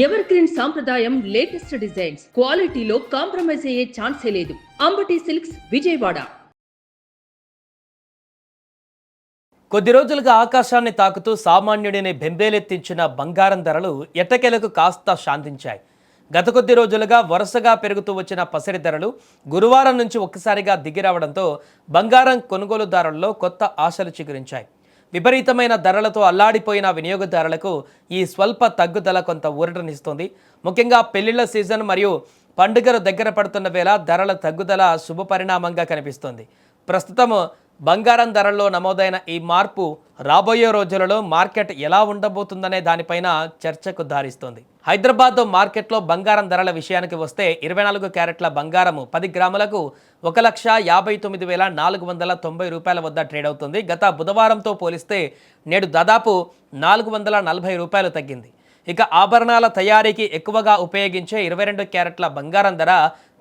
Ever green సాంప్రదాయం latest designs క్వాలిటీలో compromise అయ్యే ఛాన్సే లేదు. అంబటి సిల్క్స్ విజయవాడ. కొద్ది రోజులుగా ఆకాశాన్ని తాకుతూ సామాన్యుడిని బెంబేలెత్తించిన బంగారం ధరలు ఎట్టకేలకు కాస్త శాంతించాయి. గత కొద్ది రోజులుగా వరుసగా పెరుగుతూ వచ్చిన పసిడి ధరలు గురువారం నుంచి ఒక్కసారిగా దిగిరావడంతో బంగారం కొనుగోలుదారుల్లో కొత్త ఆశలు చిగురించాయి. విపరీతమైన ధరలతో అల్లాడిపోయిన వినియోగదారులకు ఈ స్వల్ప తగ్గుదల కొంత ఊరటనిస్తోంది. ముఖ్యంగా పెళ్లిళ్ల సీజన్ మరియు పండుగలు దగ్గర పడుతున్న వేళ ధరల తగ్గుదల శుభపరిణామంగా కనిపిస్తోంది. ప్రస్తుతం బంగారం ధరల్లో నమోదైన ఈ మార్పు రాబోయే రోజులలో మార్కెట్ ఎలా ఉండబోతుందనే దానిపైన చర్చకు దారిస్తోంది. హైదరాబాద్ మార్కెట్లో బంగారం ధరల విషయానికి వస్తే 24 క్యారెట్ల బంగారము 10 గ్రాములకు 1,59,490 రూపాయల వద్ద ట్రేడ్ అవుతుంది. గత బుధవారంతో పోలిస్తే నేడు దాదాపు 440 రూపాయలు తగ్గింది. ఇక ఆభరణాల తయారీకి ఎక్కువగా ఉపయోగించే 22 క్యారెట్ల బంగారం ధర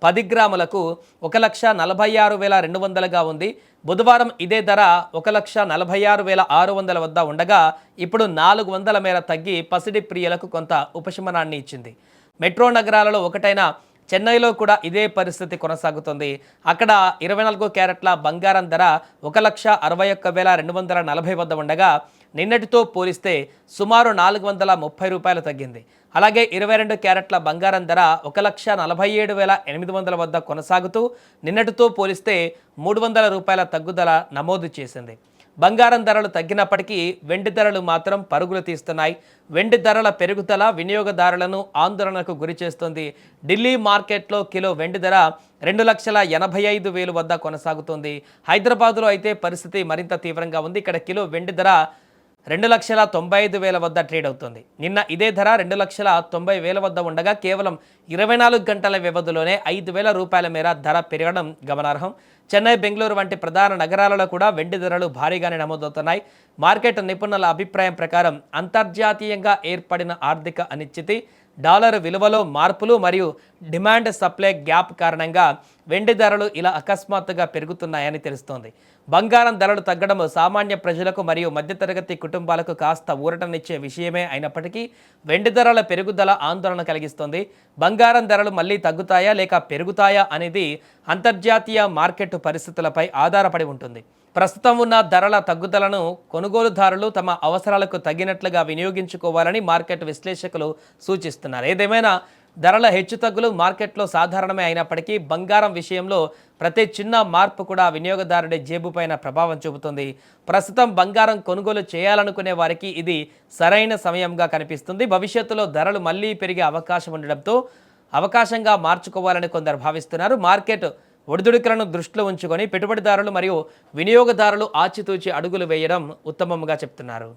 10 గ్రాములకు 1,46,200గా ఉంది. బుధవారం ఇదే ధర 1,46,600 వద్ద ఉండగా ఇప్పుడు 400 మేర తగ్గి పసిడి ప్రియులకు కొంత ఉపశమనాన్ని ఇచ్చింది. మెట్రో నగరాలలో ఒకటైన చెన్నైలో కూడా ఇదే పరిస్థితి కొనసాగుతుంది. అక్కడ 24 క్యారెట్ల బంగారం ధర 1,61,240 వద్ద ఉండగా నిన్నటితో పోలిస్తే సుమారు 430 రూపాయలు తగ్గింది. అలాగే 22 క్యారెట్ల బంగారం ధర 1,47,800 వద్ద కొనసాగుతూ నిన్నటితో పోలిస్తే 300 రూపాయల తగ్గుదల నమోదు చేసింది. బంగారం ధరలు తగ్గినప్పటికీ వెండి ధరలు మాత్రం పరుగులు తీస్తున్నాయి. వెండి ధరల పెరుగుదల వినియోగదారులను ఆందోళనకు గురి చేస్తుంది. ఢిల్లీ మార్కెట్లో కిలో వెండి ధర 2,85,000 వద్ద కొనసాగుతుంది. హైదరాబాద్లో అయితే పరిస్థితి మరింత తీవ్రంగా ఉంది. ఇక్కడ కిలో వెండి ధర 2,95,000 వద్ద ట్రేడ్ అవుతుంది. నిన్న ఇదే ధర 2,90,000 వద్ద ఉండగా కేవలం 24 గంటల వ్యవధిలోనే 5,000 రూపాయల మేర ధర పెరగడం గమనార్హం. చెన్నై, బెంగళూరు వంటి ప్రధాన నగరాలలో కూడా వెండి ధరలు భారీగానే నమోదవుతున్నాయి. మార్కెట్ నిపుణుల అభిప్రాయం ప్రకారం అంతర్జాతీయంగా ఏర్పడిన ఆర్థిక అనిశ్చితి, డాలర్ విలువలో మార్పులు మరియు డిమాండ్ సప్లై గ్యాప్ కారణంగా వెండి ధరలు ఇలా అకస్మాత్తుగా పెరుగుతున్నాయని తెలుస్తోంది. బంగారం ధరలు తగ్గడం సామాన్య ప్రజలకు మరియు మధ్యతరగతి కుటుంబాలకు కాస్త ఊరటనిచ్చే విషయమే అయినప్పటికీ వెండి ధరల పెరుగుదల ఆందోళన కలిగిస్తోంది. బంగారం ధరలు మళ్ళీ తగ్గుతాయా లేక పెరుగుతాయా అనేది అంతర్జాతీయ మార్కెట్ పరిస్థితులపై ఆధారపడి ఉంటుంది. ప్రస్తుతం ఉన్న ధరల తగ్గుదలను కొనుగోలుదారులు తమ అవసరాలకు తగినట్లుగా వినియోగించుకోవాలని మార్కెట్ విశ్లేషకులు సూచిస్తున్నారు. ఏదేమైనా ధరల హెచ్చుతగ్గులు మార్కెట్లో సాధారణమే అయినప్పటికీ బంగారం విషయంలో ప్రతి చిన్న మార్పు కూడా వినియోగదారుడి జేబుపైన ప్రభావం చూపుతుంది. ప్రస్తుతం బంగారం కొనుగోలు చేయాలనుకునే వారికి ఇది సరైన సమయంగా కనిపిస్తుంది. భవిష్యత్తులో ధరలు మళ్ళీ పెరిగే అవకాశం ఉండడంతో అవకాశంగా మార్చుకోవాలని కొందరు భావిస్తున్నారు. మార్కెట్ ఒడిదుడుకులను దృష్టిలో ఉంచుకొని పెట్టుబడిదారులు మరియు వినియోగదారులు ఆచితూచి అడుగులు వేయడం ఉత్తమంగా చెప్తున్నారు.